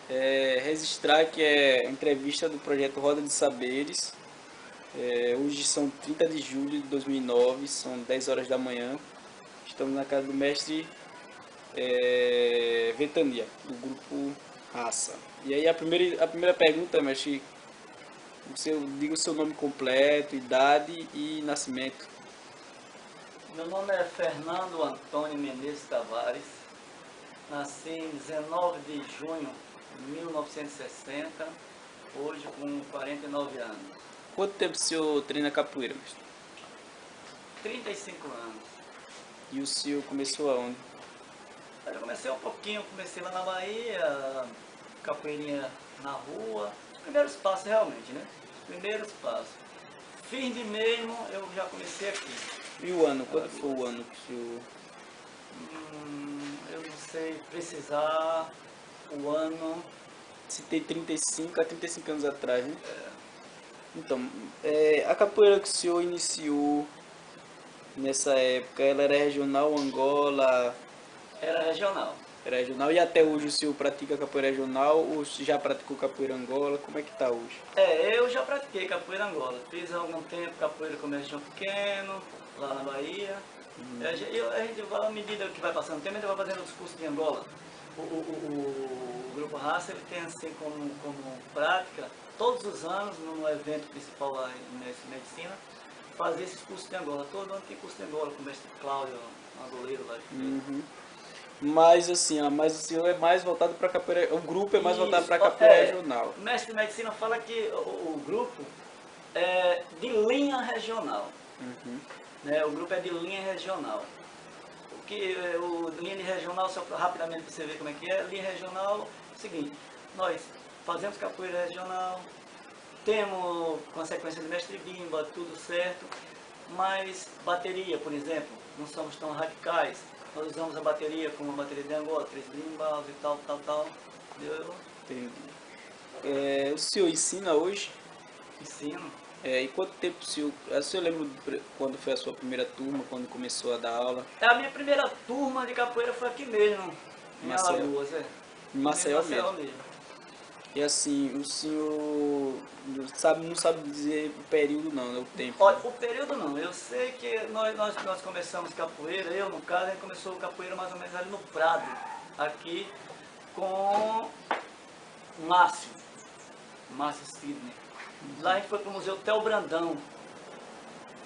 registrar que é a entrevista do projeto Roda de Saberes. Hoje são 30 de julho de 2009, são 10 horas da manhã. Estamos na casa do mestre Ventania, do grupo Raça. E aí a primeira pergunta, mestre, diga o seu nome completo, idade e nascimento. Meu nome é Fernando Antônio Menezes Tavares. Nasci em 19 de junho de 1960, hoje com 49 anos. Quanto tempo o senhor treina capoeira, mestre? 35 anos. E o senhor começou aonde? Eu comecei um pouquinho, comecei lá na Bahia, capoeirinha na rua. Primeiros passos realmente, né? Primeiros passos. Firme mesmo, eu já comecei aqui. E o ano? Quando foi o ano que o senhor... Eu não sei precisar o ano. Citei 35 a 35 anos atrás, né? Então, a capoeira que o senhor iniciou nessa época, ela era regional, Angola, Era regional. era regional, e até hoje o senhor pratica capoeira regional ou já praticou capoeira Angola? Como é que tá hoje? Eu já pratiquei capoeira Angola. Fiz há algum tempo capoeira com mestre João Pequeno, lá na Bahia. A gente vai, à medida que vai passando o tempo, a gente vai fazendo os cursos de Angola. O Grupo Raça ele tem assim como prática, todos os anos, no evento principal lá em Medicina, fazer esses cursos de Angola. Todo ano tem curso de Angola com o mestre Cláudio, Angoleiro lá. Mas assim, mas o senhor é mais voltado para capoeira, o grupo é mais voltado Isso, para capoeira regional. o mestre de medicina fala que o grupo é de linha regional. Né? O grupo é de linha regional. O linha de regional, só rapidamente para você ver como é que é, linha regional é o seguinte, nós fazemos capoeira regional, temos consequência de mestre Bimba, tudo certo, mas bateria, por exemplo, não somos tão radicais. Nós usamos a bateria como a bateria de Angola, 3 brimbas e tal, entendeu? Entendi. O senhor ensina hoje? Ensino. E quanto tempo o senhor lembra quando foi a sua primeira turma, quando começou a dar aula? A minha primeira turma de capoeira foi aqui mesmo, Em em Maceió? Alagoas, Em Maceió mesmo. E assim, o senhor não sabe dizer o período não, né? O tempo. Olha, o período não, eu sei que nós começamos capoeira, eu no caso, a gente começou capoeira mais ou menos ali no Prado, aqui com Márcio Sidney. Lá a gente foi para o Museu Theo Brandão.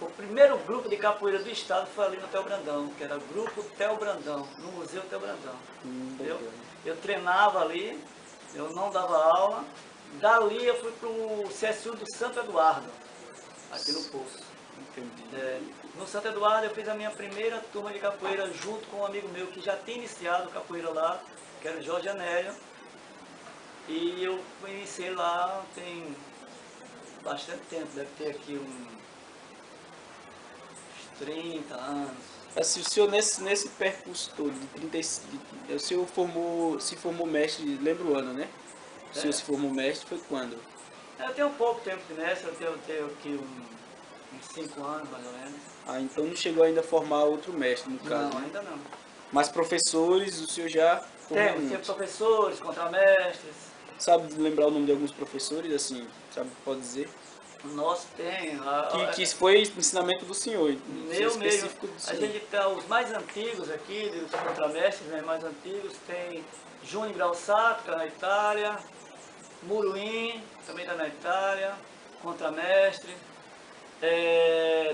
O primeiro grupo de capoeira do estado foi ali no Theo Brandão, que era o Grupo Theo Brandão, no Museu Theo Brandão. Eu treinava ali, eu não dava aula. Dali eu fui para o CSU do Santo Eduardo, aqui no Poço. Entendi. No Santo Eduardo eu fiz a minha primeira turma de capoeira junto com um amigo meu que já tinha iniciado capoeira lá, que era o Jorge Anélio. E eu iniciei lá tem bastante tempo, deve ter aqui uns 30 anos. Assim, o senhor nesse percurso todo, de 35, o senhor se formou mestre, lembra o ano, né? O senhor se formou mestre foi quando? Eu tenho pouco tempo de mestre, eu tenho aqui uns 5 anos mais ou menos. Ah, então não chegou ainda a formar outro mestre, no caso, Não, né? ainda não. Mas professores, o senhor já formou Temos muitos. professores, contramestres. Sabe lembrar o nome de alguns professores, assim, sabe, pode dizer? Nós tem. Que foi ensinamento do senhor, Meu mesmo. específico do A senhor. gente tem os mais antigos aqui, dos contramestres, né, mais antigos, tem Júnior Gralsato, que está na Itália, Muruim, também está na Itália, contramestre.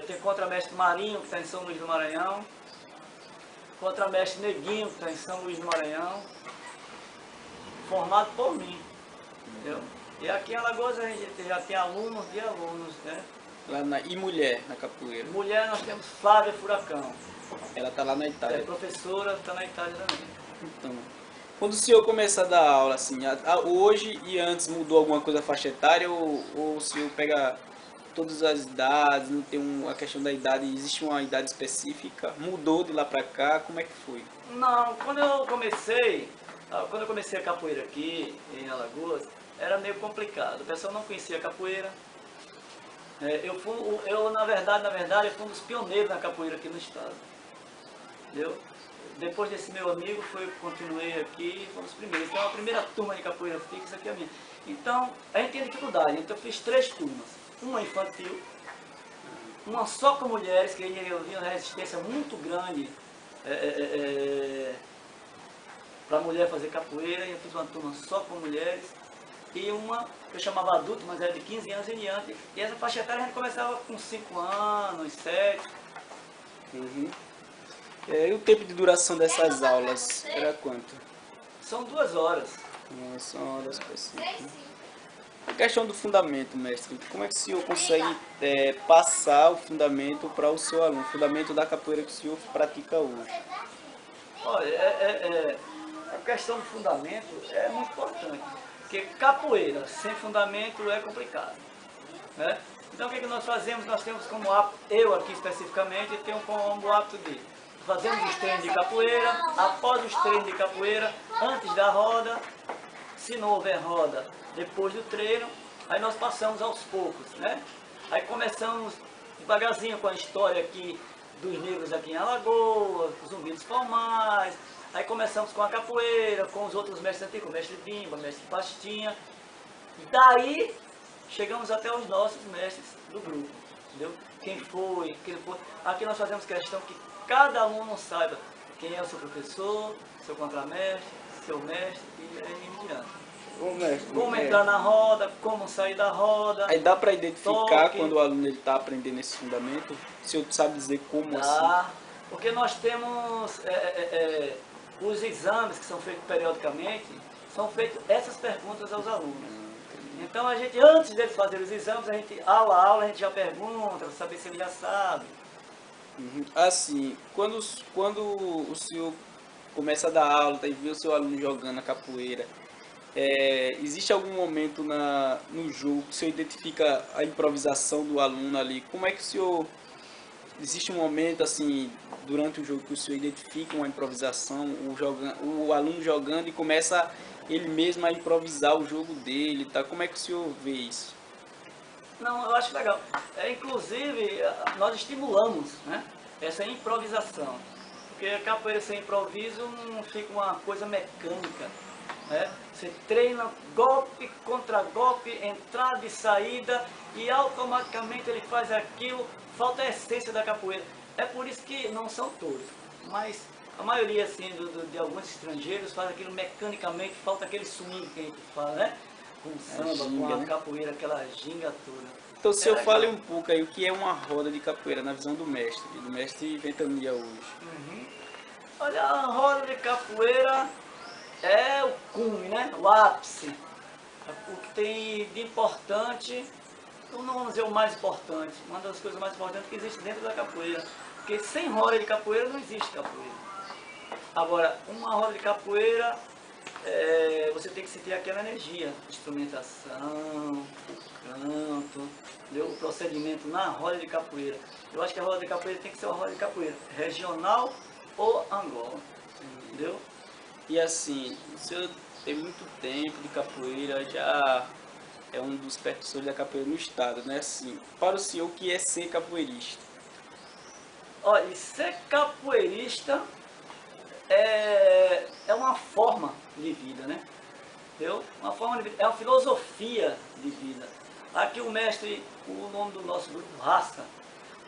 Tem contramestre Marinho, que está em São Luís do Maranhão, contramestre Neguinho, que está em São Luís do Maranhão, formado por mim. Entendeu? E aqui em Alagoas a gente já tem alunos de alunos, né? E mulher na capoeira? Mulher nós temos Flávia Furacão. Ela tá lá na Itália. É professora, está na Itália também. Então, quando o senhor começa a dar aula, assim, hoje e antes mudou alguma coisa a faixa etária ou o senhor pega todas as idades, não tem a questão da idade, existe uma idade específica? Mudou de lá pra cá, como é que foi? Não, quando eu comecei a capoeira aqui em Alagoas, era meio complicado. O pessoal não conhecia a capoeira. Na verdade, eu fui um dos pioneiros na capoeira aqui no estado. Entendeu? depois desse meu amigo, continuei aqui, fomos os primeiros. Então a primeira turma de capoeira fixa aqui é a minha. Então, a gente tinha dificuldade, então eu fiz 3 turmas. Uma infantil, uma só com mulheres, que eu vi uma resistência muito grande para a mulher fazer capoeira, e eu fiz uma turma só com mulheres. E uma que eu chamava adulto, mas era de 15 anos em diante. E essa faixa etária a gente começava com 5 anos, 7. Uhum. E o tempo de duração dessas aulas era quanto? São 2 horas. São horas específicas. A questão do fundamento, mestre, como é que o senhor consegue passar o fundamento para o seu aluno, o fundamento da capoeira que o senhor pratica hoje? Olha, a questão do fundamento é muito importante, porque capoeira sem fundamento é complicado, né? Então o que nós fazemos? Nós temos como hábito, eu aqui especificamente, tenho como hábito de fazemos os treinos de capoeira, após os treinos de capoeira, antes da roda, se não houver roda, depois do treino, aí nós passamos aos poucos, né? Aí começamos devagarzinho com a história aqui dos negros aqui em Alagoas, os Zumbi dos Palmares, aí começamos com a capoeira, com os outros mestres antigos, mestre Bimba, mestre Pastinha, e daí chegamos até os nossos mestres do grupo, entendeu? Quem foi. Aqui nós fazemos questão que cada aluno saiba quem é o seu professor, seu contramestre, seu mestre e aí em diante. Como entrar na roda, como sair da roda. Aí dá para identificar toque. Quando o aluno está aprendendo esse fundamento? O senhor sabe dizer como Dá, assim? porque nós temos os exames que são feitos periodicamente, são feitas essas perguntas aos alunos. Então a gente, antes deles fazerem os exames, a gente, aula a aula, a gente já pergunta, para saber se ele já sabe. Assim, quando o senhor começa a dar aula e vê o seu aluno jogando a capoeira, existe algum momento no jogo que o senhor identifica a improvisação do aluno ali? Como é que o senhor... Existe um momento assim, durante o jogo, que o senhor identifica uma improvisação, o aluno jogando e começa ele mesmo a improvisar o jogo dele, tá? Como é que o senhor vê isso? Não, eu acho legal. Inclusive, nós estimulamos, né, essa improvisação. Porque a capoeira sem improviso não fica uma coisa mecânica, né? Você treina golpe contra golpe, entrada e saída, e automaticamente ele faz aquilo, falta a essência da capoeira. É por isso que não são todos, mas a maioria assim, de alguns estrangeiros faz aquilo mecanicamente, falta aquele swing que a gente fala, né? Com o samba, ginga, com a né? capoeira, aquela ginga toda. Então o senhor fale um pouco aí o que é uma roda de capoeira na visão do mestre Ventania hoje. Olha, a roda de capoeira é o cume, né? O ápice. O que tem de importante, não vamos dizer o mais importante, uma das coisas mais importantes que existe dentro da capoeira. Porque sem roda de capoeira não existe capoeira. Agora, uma roda de capoeira, você tem que sentir aquela energia, instrumentação, o canto, entendeu? O procedimento na roda de capoeira. Eu acho que a roda de capoeira tem que ser uma roda de capoeira regional ou Angola, entendeu? E assim, o senhor tem muito tempo de capoeira, já é um dos percussores da capoeira no estado, né? Assim, para o senhor, o que é ser capoeirista? Olha, ser capoeirista é uma forma de vida, né? Entendeu? Uma forma de vida, é uma filosofia de vida. Aqui o mestre, o nome do nosso grupo, Raça.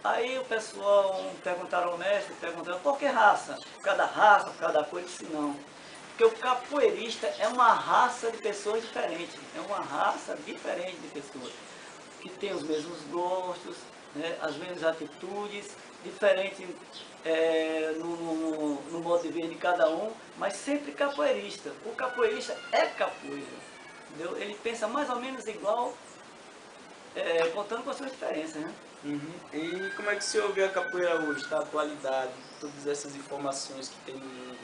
Aí o pessoal perguntaram ao mestre, por que raça? Por causa da raça, por causa da coisa? Eu disse, não. Porque o capoeirista é uma raça de pessoas diferentes. É uma raça diferente de pessoas. Que tem os mesmos gostos, né, as mesmas atitudes, diferente no modo de ver de cada um, mas sempre capoeirista. O capoeirista é capoeira. Entendeu? Ele pensa mais ou menos igual, contando com as suas diferenças, né? E como é que o senhor vê a capoeira hoje, da atualidade, todas essas informações que tem no mundo?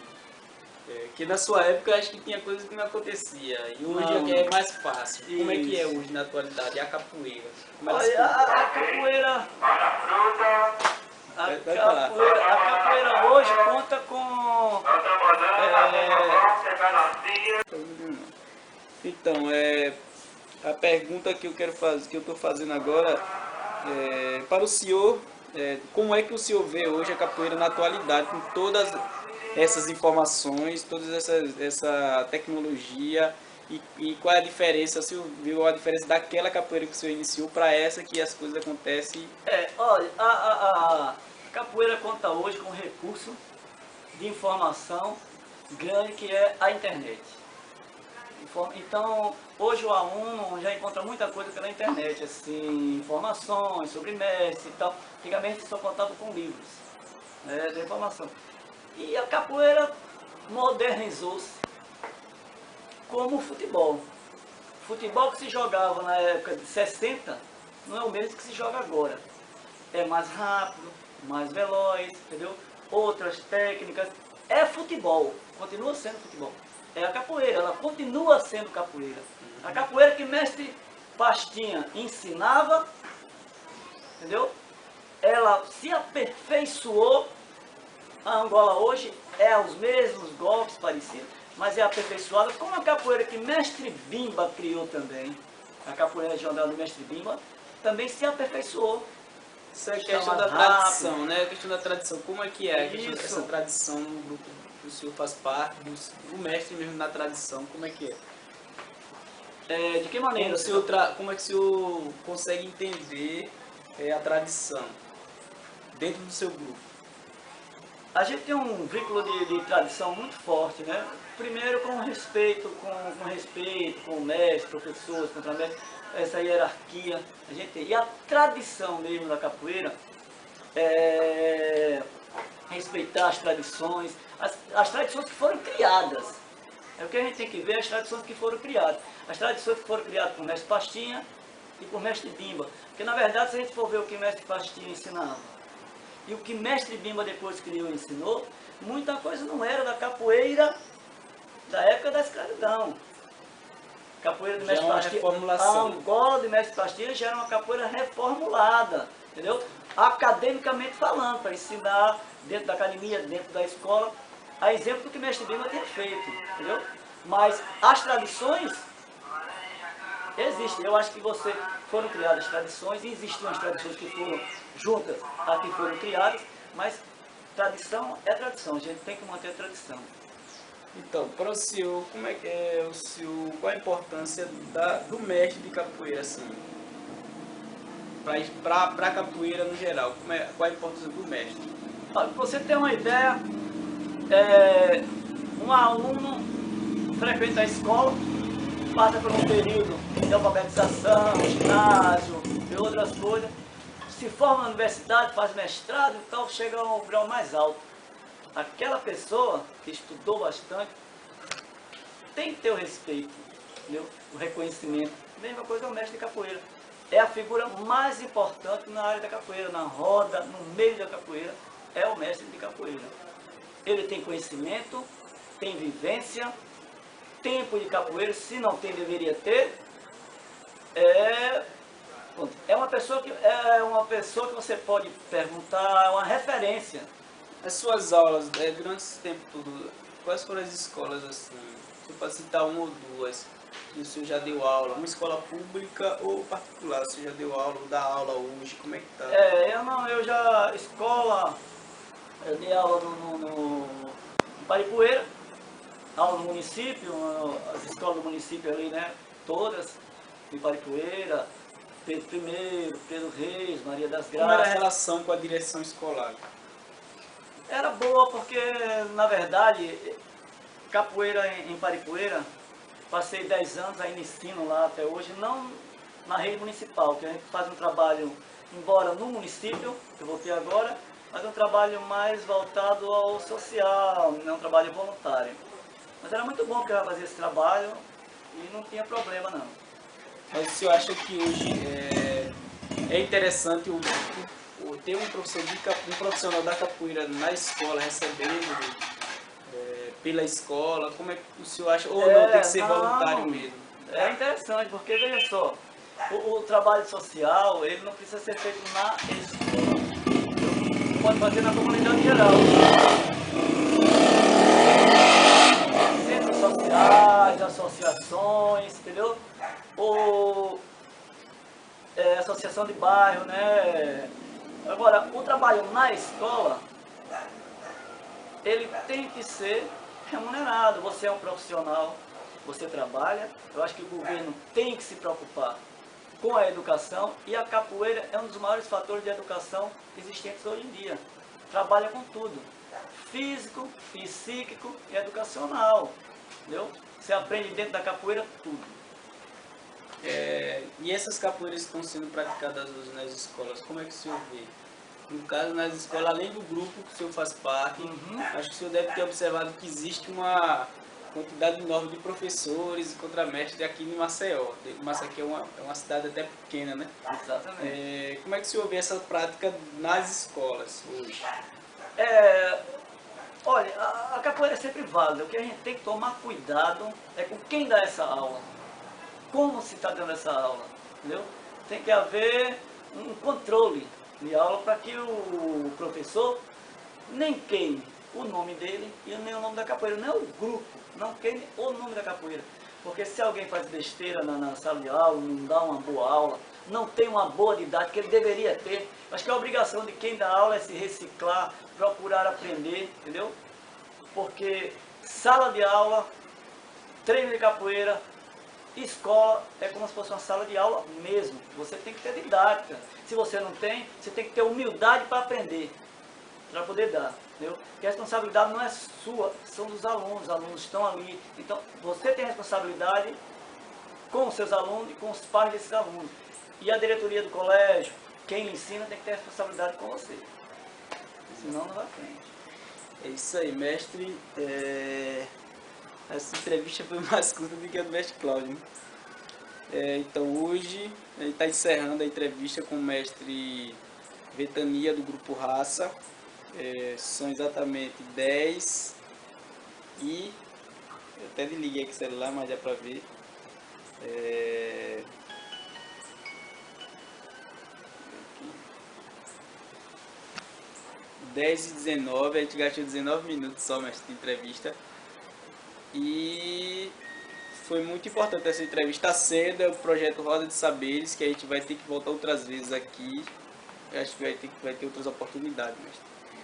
Que na sua época eu acho que tinha coisas que não acontecia, e hoje é mais fácil. Como é que é hoje na atualidade? E a capoeira? Olha, a capoeira... A capoeira hoje conta com... Então, a pergunta que eu quero fazer, que eu estou fazendo agora, para o senhor, como é que o senhor vê hoje a capoeira na atualidade, com todas essas informações, essa tecnologia e qual é a diferença, se viu a diferença daquela capoeira que o senhor iniciou para essa que as coisas acontecem? Olha, a capoeira conta hoje com um recurso de informação grande que é a internet. Então, hoje o aluno já encontra muita coisa pela internet, assim, informações sobre mestre e tal. Antigamente só contava com livros, né, de informação. E a capoeira modernizou-se como o futebol. O futebol que se jogava na época de 60 não é o mesmo que se joga agora. É mais rápido, mais veloz, entendeu? Outras técnicas. É futebol, continua sendo futebol. É a capoeira, ela continua sendo capoeira. A capoeira que mestre Pastinha ensinava, entendeu? Ela se aperfeiçoou. A Angola hoje é os mesmos golpes parecidos, mas é aperfeiçoada como a capoeira que mestre Bimba criou também. A capoeira regional do mestre Bimba também se aperfeiçoou. Essa é a questão da tradição, né? A questão da tradição, como é que é a questão dessa tradição no grupo que o senhor faz parte, do mestre mesmo na tradição, como é que é? De que maneira? Como é que o senhor consegue entender a tradição dentro do seu grupo? A gente tem um vínculo de tradição muito forte, né? Primeiro com respeito, com o mestre, professores, contramestre, essa hierarquia. A gente tem. E a tradição mesmo da capoeira é respeitar as tradições, as tradições que foram criadas. É o que a gente tem que ver, as tradições que foram criadas. As tradições que foram criadas por mestre Pastinha e por mestre Bimba. Porque na verdade, se a gente for ver o que mestre Pastinha ensinava, e o que mestre Bimba depois criou e ensinou, muita coisa não era da capoeira da época da escravidão. Capoeira do mestre Pastinha, a Angola de mestre Pastinha já era uma capoeira reformulada, entendeu? Academicamente falando, para ensinar dentro da academia, dentro da escola, a exemplo do que mestre Bimba tinha feito, entendeu? Mas as tradições existem. Eu acho que foram criadas tradições, e existiam as tradições que foram juntas a que foram criadas, mas tradição é tradição, a gente tem que manter a tradição. Então, para o senhor, como é que é o senhor, qual a importância do mestre de capoeira, assim, para a capoeira no geral, qual a importância do mestre? Para você ter uma ideia, um aluno frequenta a escola, passa por um período de alfabetização, ginásio e outras coisas, se forma na universidade, faz mestrado e tal, chega a um grau mais alto. Aquela pessoa que estudou bastante tem que ter o respeito, entendeu? O reconhecimento. Mesma coisa é o mestre de capoeira. É a figura mais importante na área da capoeira, na roda, no meio da capoeira, é o mestre de capoeira. Ele tem conhecimento, tem vivência, tempo de capoeira, se não tem, deveria ter. É uma pessoa que você pode perguntar, é uma referência. As suas aulas, durante esse tempo todo, quais foram as escolas, assim, você pode citar uma ou duas, que o senhor já deu aula, uma escola pública ou particular, o senhor já deu aula ou dá aula hoje, como é que tá? Eu dei aula em Paripueira, aula no município, as escolas do município ali, né, todas, em Paripueira, Pedro I, Pedro Reis, Maria das Graças. Como era a relação com a direção escolar? Era boa porque, na verdade, capoeira em Paripueira, passei 10 anos ainda ensino lá até hoje, não na rede municipal, que a gente faz um trabalho, embora no município, que eu voltei agora, mas um trabalho mais voltado ao social, não é um trabalho voluntário. Mas era muito bom porque eu fazia esse trabalho e não tinha problema não. Mas o senhor acha que hoje é interessante ter um profissional da capoeira na escola, recebendo pela escola, como é que o senhor acha? Ou não, tem que ser voluntário mesmo? É interessante, porque veja só, o trabalho social, ele não precisa ser feito na escola. Pode fazer na comunidade geral. Centros sociais, associações, entendeu? Ou associação de bairro, né? Agora, o trabalho na escola, ele tem que ser remunerado. Você é um profissional, você trabalha, eu acho que o governo tem que se preocupar com a educação, e a capoeira é um dos maiores fatores de educação existentes hoje em dia. Trabalha com tudo, físico, psíquico e educacional, entendeu? Você aprende dentro da capoeira tudo. E essas capoeiras que estão sendo praticadas hoje nas escolas, como é que o senhor vê? No caso, nas escolas, além do grupo que o senhor faz parte, acho que o senhor deve ter observado que existe uma quantidade enorme de professores e contramestres aqui em Maceió. Maceió é uma cidade até pequena, né? Exatamente. Como é que o senhor vê essa prática nas escolas hoje? Olha, a capoeira é sempre válida. O que a gente tem que tomar cuidado é com quem dá essa aula. Como se está dando essa aula, entendeu? Tem que haver um controle de aula para que o professor nem queime o nome dele e nem o nome da capoeira, não é o grupo, não queime o nome da capoeira. Porque se alguém faz besteira na sala de aula, não dá uma boa aula, não tem uma boa didática que ele deveria ter, acho que a obrigação de quem dá aula é se reciclar, procurar aprender, entendeu? Porque sala de aula, treino de capoeira, escola é como se fosse uma sala de aula mesmo. Você tem que ter didática. Se você não tem, você tem que ter humildade para aprender, para poder dar. Entendeu? Porque a responsabilidade não é sua, são dos alunos. Os alunos estão ali. Então, você tem responsabilidade com os seus alunos e com os pais desses alunos. E a diretoria do colégio, quem ensina, tem que ter responsabilidade com você. Senão não vai à frente. É isso aí, mestre. Essa entrevista foi mais curta do que a do mestre Cláudio. Então hoje a gente está encerrando a entrevista com o mestre Ventania do Grupo Raça. São exatamente 10 e... Eu até desliguei aqui o celular, mas dá pra ver. 10h19, a gente gastou 19 minutos só nessa entrevista. E foi muito importante essa entrevista. Está sendo o projeto Roda de Saberes, que a gente vai ter que voltar outras vezes aqui. Eu acho que vai ter outras oportunidades. Mas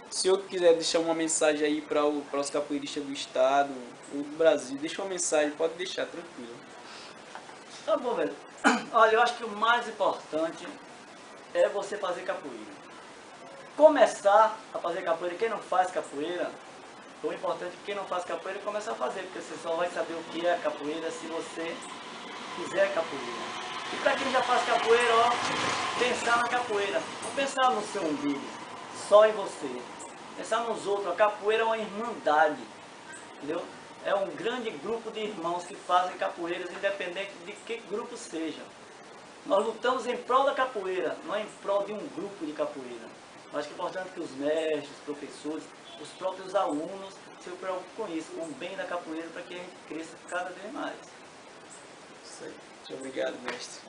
se o senhor quiser deixar uma mensagem aí para os capoeiristas do estado ou do Brasil, deixa uma mensagem, pode deixar, tranquilo. Tá bom, velho. Olha, eu acho que o mais importante é você fazer capoeira. Começar a fazer capoeira. Quem não faz capoeira, o importante é que quem não faz capoeira começa a fazer, porque você só vai saber o que é a capoeira se você fizer capoeira. E para quem já faz capoeira, ó, pensar na capoeira. Não pensar no seu umbigo, só em você. Pensar nos outros. A capoeira é uma irmandade, entendeu? É um grande grupo de irmãos que fazem capoeiras, independente de que grupo seja. Nós lutamos em prol da capoeira, não é em prol de um grupo de capoeira. Mas que é importante que os mestres, os professores, os próprios alunos se preocupem com isso, com o bem da capoeira, para que a gente cresça cada vez mais. Isso aí. Muito obrigado, mestre.